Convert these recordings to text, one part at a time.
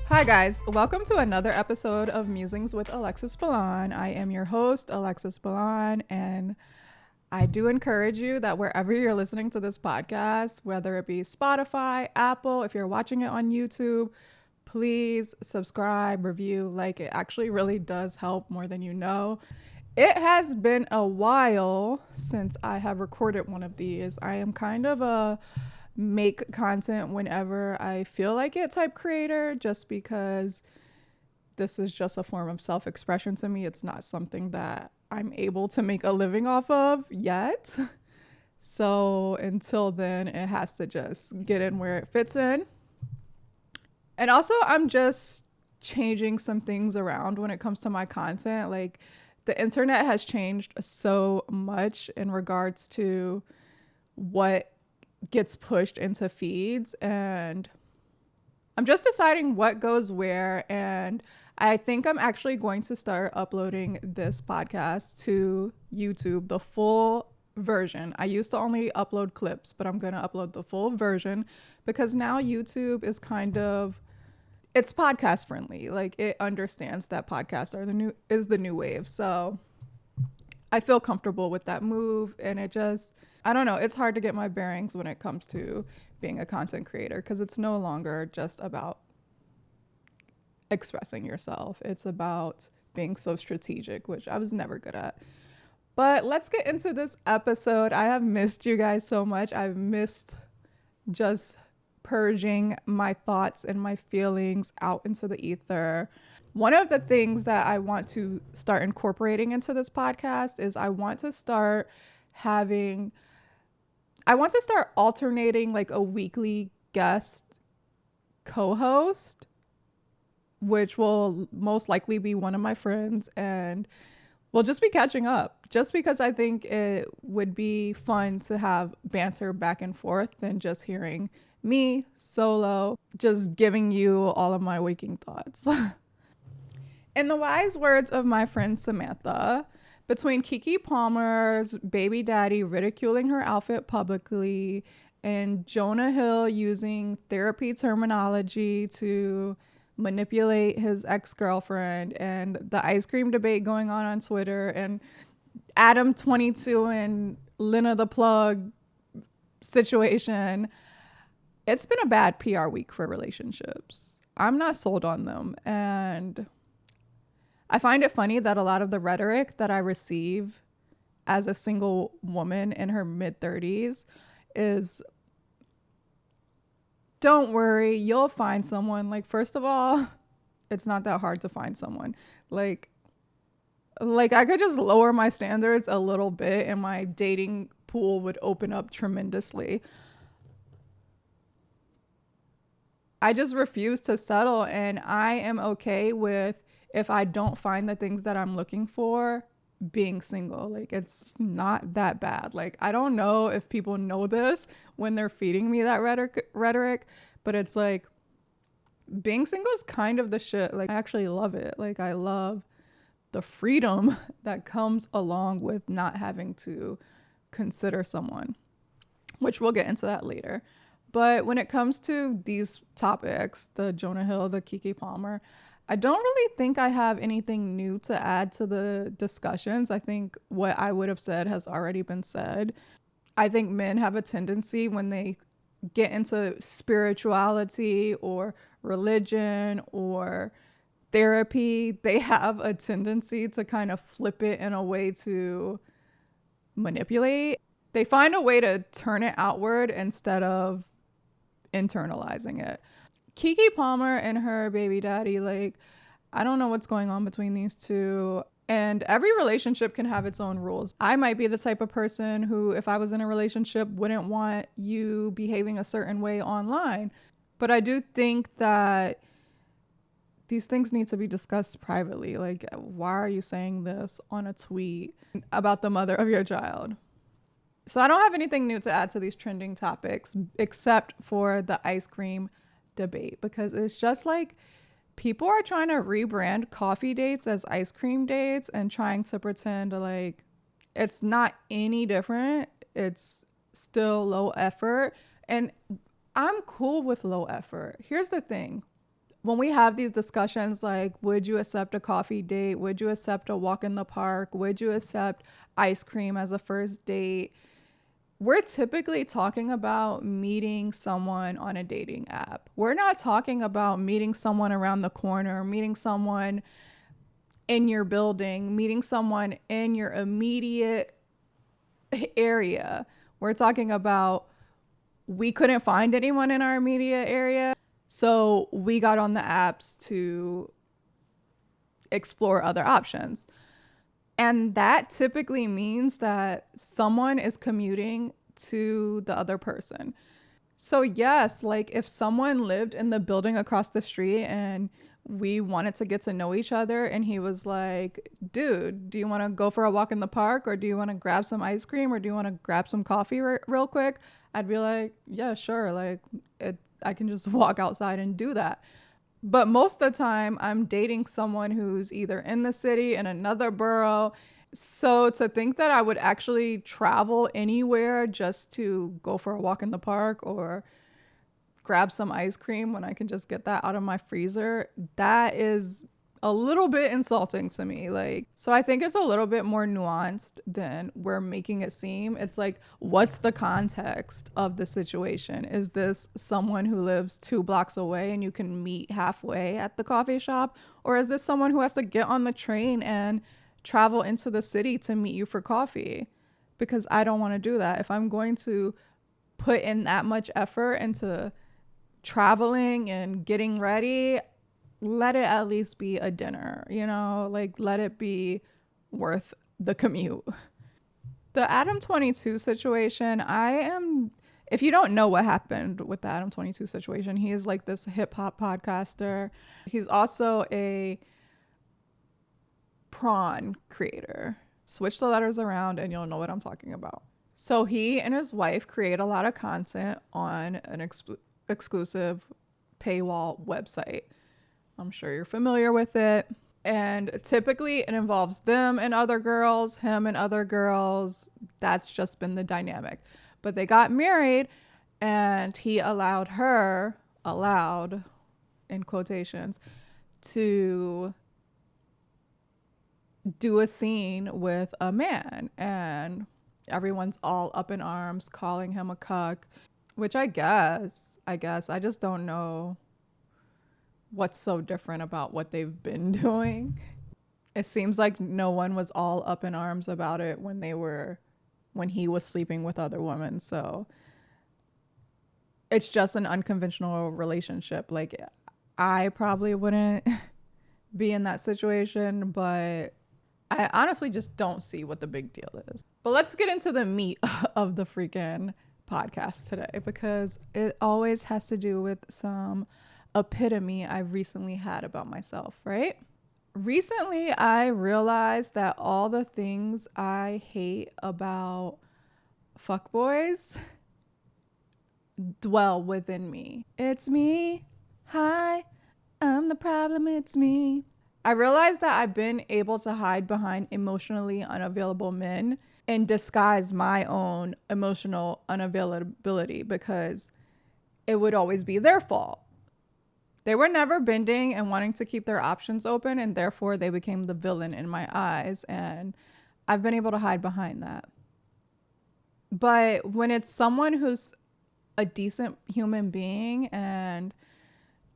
Hi guys, welcome to another episode of Musings with Alexis Belon. I am your host, Alexis Belon, and I do encourage you that wherever you're listening to this podcast, whether it be Spotify, Apple, if you're watching it on YouTube, please subscribe, review, like it actually really does help more than you know. It has been a while since I have recorded one of these. I am kind of a make content whenever I feel like it type creator, just because this is just a form of self-expression to me. It's not something that I'm able to make a living off of yet. So until then, it has to just get in where it fits in. And also, I'm just changing some things around when it comes to my content. Like, the internet has changed so much in regards to what gets pushed into feeds, and I'm just deciding what goes where. And I think I'm actually going to start uploading this podcast to YouTube, the full version. I used to only upload clips, but I'm going to upload the full version because now YouTube is it's podcast friendly. Like, it understands that podcasts are the new wave. So I feel comfortable with that move, and I don't know, it's hard to get my bearings when it comes to being a content creator because it's no longer just about expressing yourself. It's about being so strategic, which I was never good at. But let's get into this episode. I have missed you guys so much. I've missed just purging my thoughts and my feelings out into the ether. One of the things that I want to start incorporating into this podcast is I want to start alternating like a weekly guest co-host, which will most likely be one of my friends, and we'll just be catching up just because I think it would be fun to have banter back and forth than just hearing me solo, just giving you all of my waking thoughts. In the wise words of my friend Samantha, between Keke Palmer's baby daddy ridiculing her outfit publicly and Jonah Hill using therapy terminology to manipulate his ex-girlfriend, and the ice cream debate going on Twitter, and Adam 22 and Lena the Plug situation, it's been a bad PR week for relationships. I'm not sold on them, and I find it funny that a lot of the rhetoric that I receive as a single woman in her mid-30s is, don't worry, you'll find someone. Like, first of all, it's not that hard to find someone. Like I could just lower my standards a little bit and my dating pool would open up tremendously. I just refuse to settle, and I am okay with, if I don't find the things that I'm looking for, being single. Like, it's not that bad. Like, I don't know if people know this when they're feeding me that rhetoric, but it's like, being single is kind of the shit. Like, I actually love it. Like, I love the freedom that comes along with not having to consider someone, which we'll get into that later. But when it comes to these topics, the Jonah Hill, the Keke Palmer, I don't really think I have anything new to add to the discussions. I think what I would have said has already been said. I think men have a tendency when they get into spirituality or religion or therapy, they have a tendency to kind of flip it in a way to manipulate. They find a way to turn it outward instead of internalizing it. Keke Palmer and her baby daddy, like, I don't know what's going on between these two. And every relationship can have its own rules. I might be the type of person who, if I was in a relationship, wouldn't want you behaving a certain way online. But I do think that these things need to be discussed privately. Like, why are you saying this on a tweet about the mother of your child? So I don't have anything new to add to these trending topics except for the ice cream debate, because it's just like, people are trying to rebrand coffee dates as ice cream dates and trying to pretend like it's not any different. It's still low effort, and I'm cool with low effort. Here's the thing. when we have these discussions, like, would you accept a coffee date? Would you accept a walk in the park? Would you accept ice cream as a first date? We're typically talking about meeting someone on a dating app. We're not talking about meeting someone around the corner, meeting someone in your building, meeting someone in your immediate area. We're talking about we couldn't find anyone in our immediate area. So we got on the apps to explore other options. And that typically means that someone is commuting to the other person. So, yes, like if someone lived in the building across the street and we wanted to get to know each other, and he was like, dude, do you want to go for a walk in the park, or do you want to grab some ice cream, or do you want to grab some coffee real quick? I'd be like, yeah, sure. Like, I can just walk outside and do that. But most of the time, I'm dating someone who's either in the city, in another borough. So to think that I would actually travel anywhere just to go for a walk in the park or grab some ice cream when I can just get that out of my freezer, that is a little bit insulting to me. Like, so I think it's a little bit more nuanced than we're making it seem. It's like, what's the context of the situation? Is this someone who lives 2 blocks away and you can meet halfway at the coffee shop? Or is this someone who has to get on the train and travel into the city to meet you for coffee? Because I don't want to do that. If I'm going to put in that much effort into traveling and getting ready, let it at least be a dinner, like let it be worth the commute. The Adam 22 situation, if you don't know what happened with the Adam 22 situation, he is like this hip hop podcaster. He's also a prawn creator. Switch the letters around and you'll know what I'm talking about. So he and his wife create a lot of content on an exclusive paywall website. I'm sure you're familiar with it. And typically it involves them and other girls, him and other girls. That's just been the dynamic. But they got married and he allowed in quotations, to do a scene with a man. And everyone's all up in arms, calling him a cuck, which I guess. I just don't know what's so different about what they've been doing. It seems like no one was all up in arms about it when he was sleeping with other women. So it's just an unconventional relationship. Like, I probably wouldn't be in that situation, but I honestly just don't see what the big deal is. But let's get into the meat of the freaking podcast today, because it always has to do with some epitome I recently had about myself, right? Recently, I realized that all the things I hate about fuckboys dwell within me. It's me. Hi, I'm the problem. It's me. I realized that I've been able to hide behind emotionally unavailable men and disguise my own emotional unavailability, because it would always be their fault. They were never bending and wanting to keep their options open, and therefore they became the villain in my eyes, and I've been able to hide behind that. But when it's someone who's a decent human being and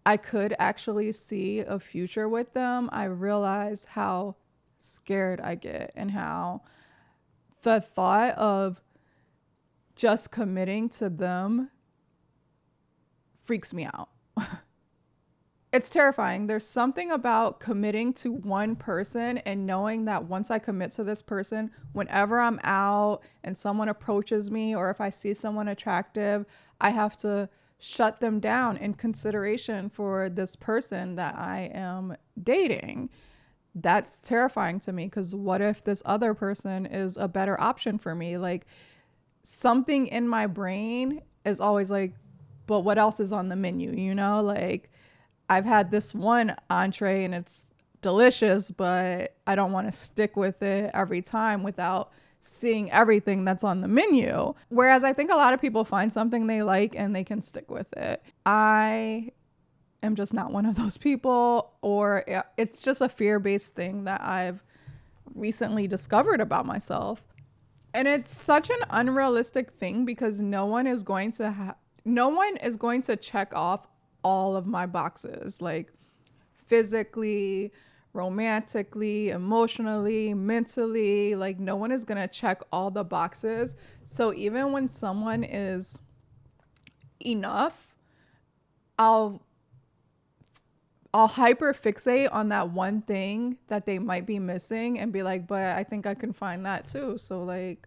I could actually see a future with them, I realize how scared I get, and how the thought of just committing to them freaks me out. It's terrifying. There's something about committing to one person and knowing that once I commit to this person, whenever I'm out and someone approaches me, or if I see someone attractive, I have to shut them down in consideration for this person that I am dating. That's terrifying to me, because what if this other person is a better option for me? Like, something in my brain is always like, but what else is on the menu? Like, I've had this one entree and it's delicious, but I don't want to stick with it every time without seeing everything that's on the menu. Whereas I think a lot of people find something they like and they can stick with it. I am just not one of those people, or it's just a fear-based thing that I've recently discovered about myself. And it's such an unrealistic thing because no one is going to check off all of my boxes, like physically, romantically, emotionally, mentally. Like no one is going to check all the boxes. So even when someone is enough, I'll I'll hyper fixate on that one thing that they might be missing and be like, but I think I can find that too. So like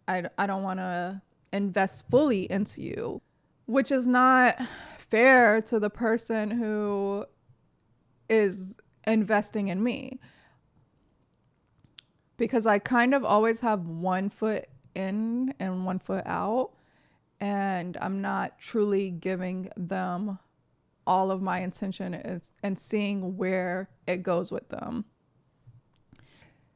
I don't want to invest fully into you, which is not fair to the person who is investing in me, because I kind of always have one foot in and one foot out, and I'm not truly giving them all of my intention and seeing where it goes with them.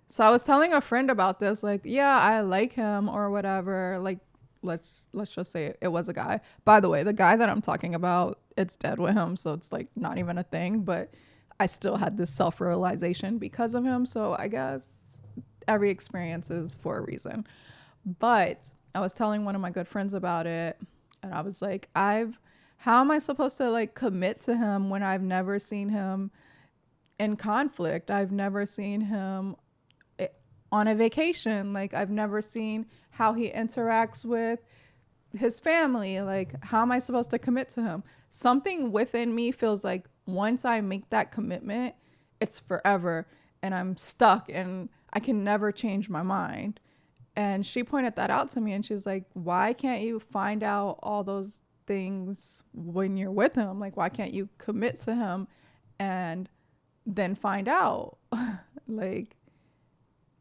So I was telling a friend about this, like, yeah, I like him or whatever. Like, let's just say it was a guy. By the way, the guy that I'm talking about, it's dead with him, so it's like not even a thing. But I still had this self realization because of him. So I guess every experience is for a reason. But I was telling one of my good friends about it, and I was like, how am I supposed to like commit to him when I've never seen him in conflict? I've never seen him on a vacation. Like I've never seen how he interacts with his family. Like how am I supposed to commit to him? Something within me feels like once I make that commitment, it's forever and I'm stuck and I can never change my mind. And she pointed that out to me and she's like, why can't you find out all those things when you're with him? Like why can't you commit to him and then find out? Like,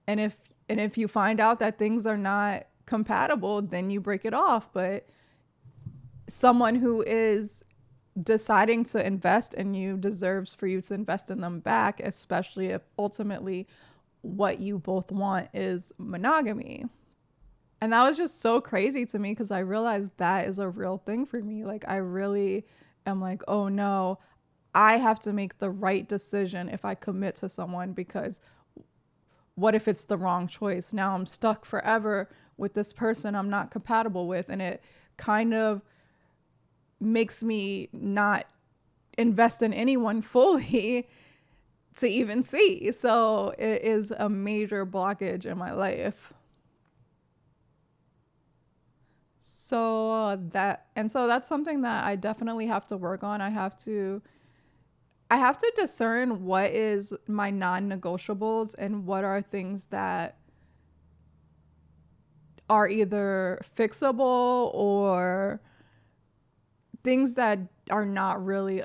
and if you find out that things are not compatible, then you break it off. But someone who is deciding to invest in you deserves for you to invest in them back, especially if ultimately what you both want is monogamy. And that was just so crazy to me because I realized that is a real thing for me. Like I really am like, oh no, I have to make the right decision if I commit to someone, because what if it's the wrong choice? Now I'm stuck forever with this person I'm not compatible with, and it kind of makes me not invest in anyone fully to even see. So it is a major blockage in my life. So that's something that I definitely have to work on. I have to discern what is my non-negotiables and what are things that are either fixable or things that are not really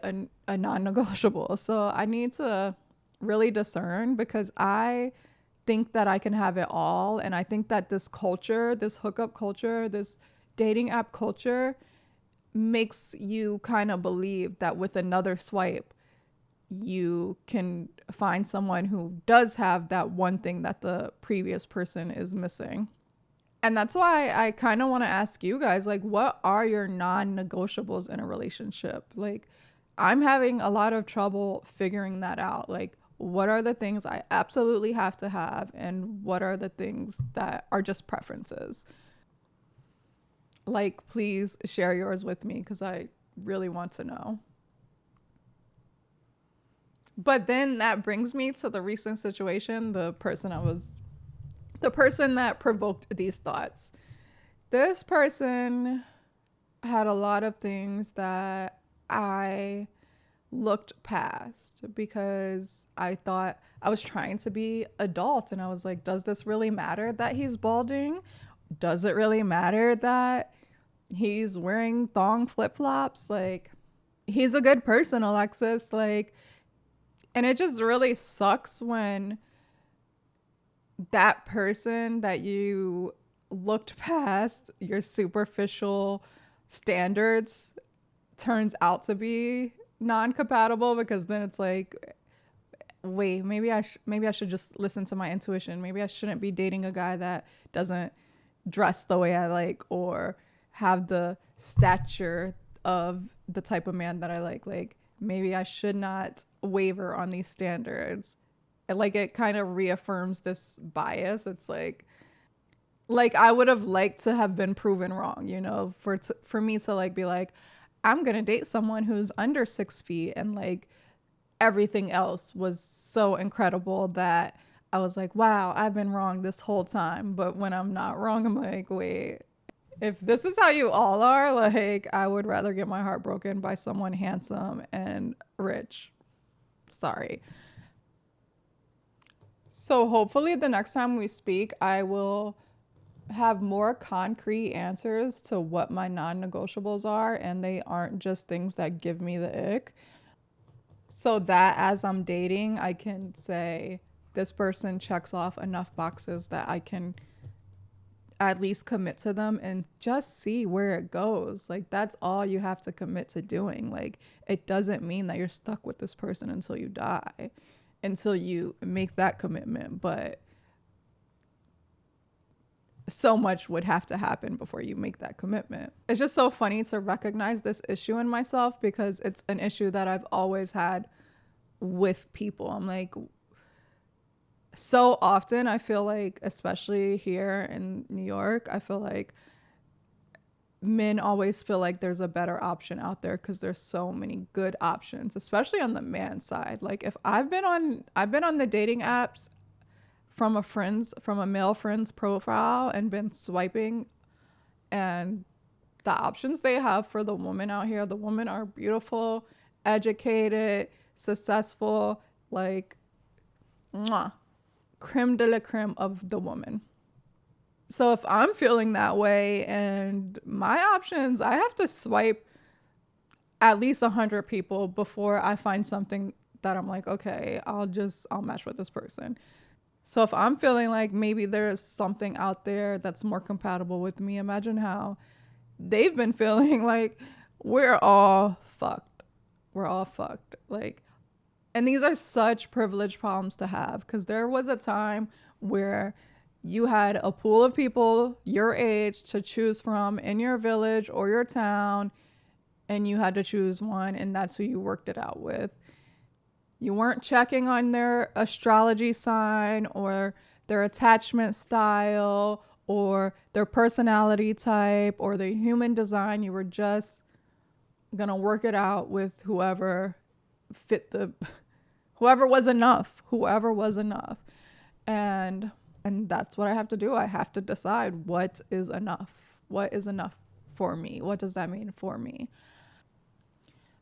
a non-negotiable. So I need to really discern, because I think that I can have it all, and I think that this culture, this hookup culture, this dating app culture makes you kind of believe that with another swipe you can find someone who does have that one thing that the previous person is missing. And that's why I kind of want to ask you guys, like, what are your non-negotiables in a relationship? Like, I'm having a lot of trouble figuring that out. Like, what are the things I absolutely have to have, and what are the things that are just preferences? Like, please share yours with me because I really want to know. But then that brings me to the recent situation, the person that provoked these thoughts. This person had a lot of things that I looked past because I thought I was trying to be adult, and I was like, does this really matter that he's balding? Does it really matter that he's wearing thong flip-flops? Like, he's a good person, Alexis. Like, and it just really sucks when that person that you looked past your superficial standards turns out to be non-compatible, because then it's like, wait, maybe I should just listen to my intuition. Maybe I shouldn't be dating a guy that doesn't dress the way I like or have the stature of the type of man that I like. Like, maybe I should not waver on these standards. And like it kind of reaffirms this bias. It's like I would have liked to have been proven wrong, you know, for me to like be like, I'm gonna date someone who's under 6 feet, and like everything else was so incredible that I was like, wow, I've been wrong this whole time. But when I'm not wrong, I'm like, wait, if this is how you all are, like I would rather get my heart broken by someone handsome and rich. Sorry. So hopefully the next time we speak, I will have more concrete answers to what my non-negotiables are, and they aren't just things that give me the ick. So that as I'm dating, I can say this person checks off enough boxes that I can at least commit to them and just see where it goes. Like that's all you have to commit to doing. Like it doesn't mean that you're stuck with this person until you die, until you make that commitment, but so much would have to happen before you make that commitment. It's just so funny to recognize this issue in myself because it's an issue that I've always had with people. I'm like, so often I feel like, especially here in New York, I feel like men always feel like there's a better option out there because there's so many good options, especially on the man side. Like if I've been on the dating apps from a male friend's profile and been swiping, and the options they have for the woman out here, the women are beautiful, educated, successful, like mwah, creme de la creme of the woman. So if I'm feeling that way and my options, I have to swipe at least 100 people before I find something that I'm like, okay, I'll match with this person. So if I'm feeling like maybe there's something out there that's more compatible with me, imagine how they've been feeling. Like we're all fucked. We're all fucked. Like, and these are such privileged problems to have because there was a time where you had a pool of people your age to choose from in your village or your town, and you had to choose one, and that's who you worked it out with. You weren't checking on their astrology sign or their attachment style or their personality type or their human design. You were just going to work it out with fit the whoever was enough, whoever was enough. And that's what I have to do. I have to decide what is enough. What is enough for me? What does that mean for me?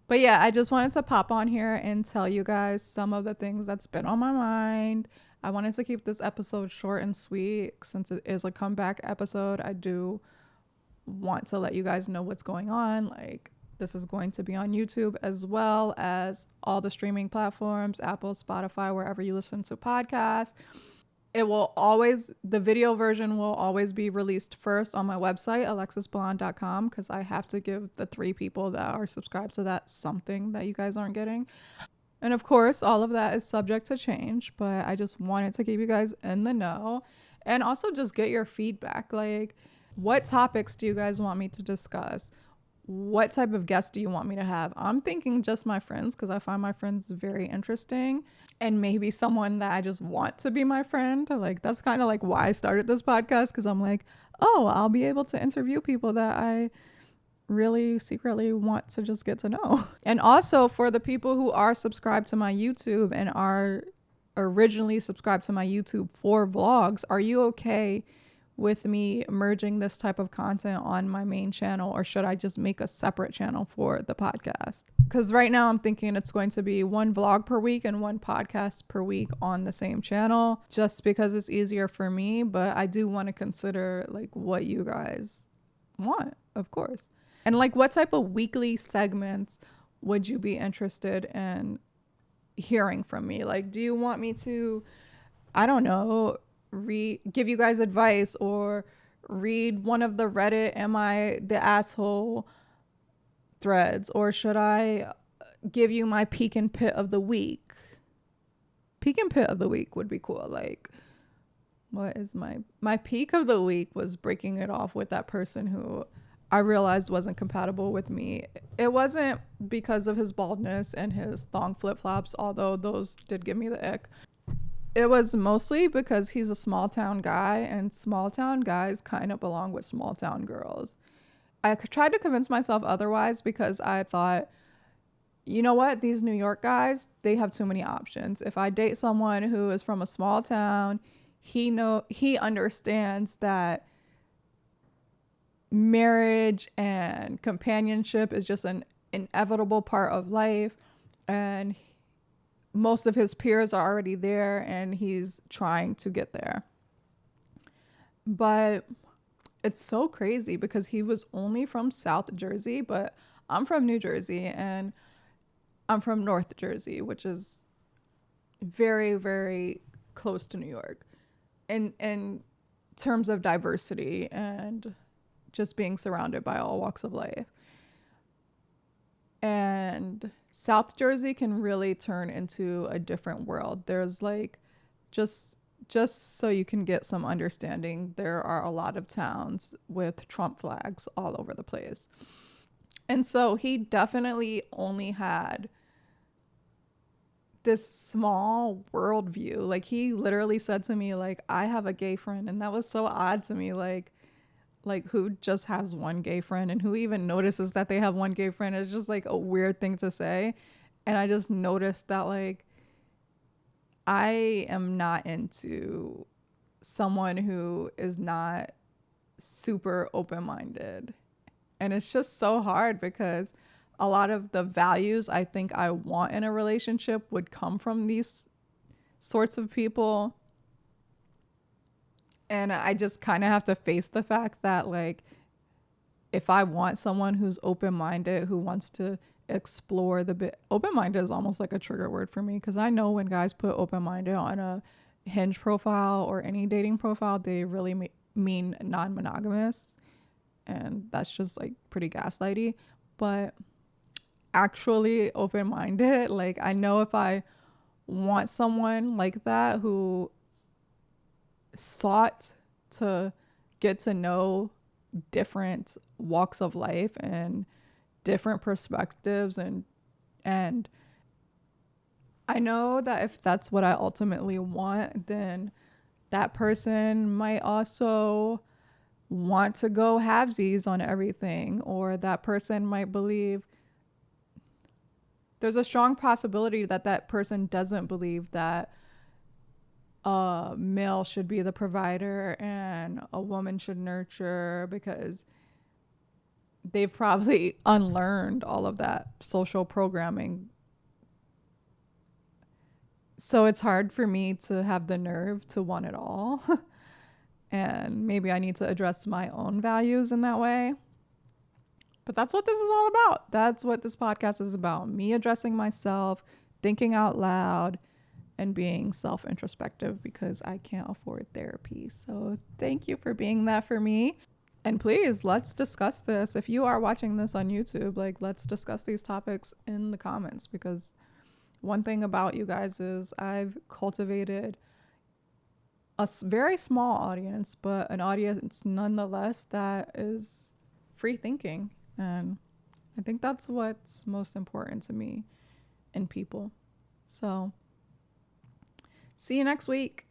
But yeah, I just wanted to pop on here and tell you guys some of the things that's been on my mind. I wanted to keep this episode short and sweet since it is a comeback episode. I do want to let you guys know what's going on. Like, this is going to be on YouTube as well as all the streaming platforms, Apple, Spotify, wherever you listen to podcasts. The video version will always be released first on my website, alexisbelon.com, because I have to give the 3 people that are subscribed to that something that you guys aren't getting. And of course, all of that is subject to change, but I just wanted to keep you guys in the know and also just get your feedback. Like, what topics do you guys want me to discuss? What type of guests do you want me to have? I'm thinking just my friends because I find my friends very interesting, and maybe someone that I just want to be my friend. Like that's kind of like why I started this podcast, because I'm like, oh, I'll be able to interview people that I really secretly want to just get to know. And also for the people who are subscribed to my YouTube and are originally subscribed to my YouTube for vlogs, are you okay with me merging this type of content on my main channel, or should I just make a separate channel for the podcast? Because right now I'm thinking it's going to be 1 vlog per week and 1 podcast per week on the same channel, just because it's easier for me. But I do want to consider like what you guys want, of course. And like what type of weekly segments would you be interested in hearing from me? Like, do you want me to, I don't know, give you guys advice or read one of the Reddit "Am I the Asshole" threads, or should I give you my peak and pit of the week? Peak and pit of the week would be cool. Like, what is my peak of the week was breaking it off with that person who I realized wasn't compatible with me. It wasn't because of his baldness and his thong flip flops, although those did give me the ick. It was mostly because he's a small town guy, and small town guys kind of belong with small town girls. I tried to convince myself otherwise because I thought, you know what, these New York guys, they have too many options. If I date someone who is from a small town, he understands that marriage and companionship is just an inevitable part of life, and most of his peers are already there and he's trying to get there. But it's so crazy because he was only from South Jersey, but I'm from New Jersey and I'm from North Jersey, which is very, very close to New York in terms of diversity and just being surrounded by all walks of life. And South Jersey can really turn into a different world. There's like just just so you can get some understanding, there are a lot of towns with Trump flags all over the place. And so he definitely only had this small worldview. Like he literally said to me, like, I have a gay friend, and that was so odd to me. Like who just has one gay friend and who even notices that they have one gay friend? It's just like a weird thing to say. And I just noticed that like I am not into someone who is not super open-minded. And it's just so hard because a lot of the values I think I want in a relationship would come from these sorts of people. And I just kind of have to face the fact that, like, if I want someone who's open minded, who wants to explore the bit, open minded is almost like a trigger word for me because I know when guys put open minded on a Hinge profile or any dating profile, they really mean non monogamous. And that's just like pretty gaslighty. But actually open minded, like, I know if I want someone like that who sought to get to know different walks of life and different perspectives, and I know that if that's what I ultimately want, then that person might also want to go halvesies on everything, or that person might believe, there's a strong possibility that that person doesn't believe that a male should be the provider and a woman should nurture, because they've probably unlearned all of that social programming. So it's hard for me to have the nerve to want it all. And maybe I need to address my own values in that way. But that's what this is all about. That's what this podcast is about. Me addressing myself, thinking out loud, and being self-introspective because I can't afford therapy. So thank you for being that for me. And please, let's discuss this. If you are watching this on YouTube, like, let's discuss these topics in the comments, because one thing about you guys is I've cultivated a very small audience, but an audience nonetheless that is free thinking. And I think that's what's most important to me in people. So see you next week.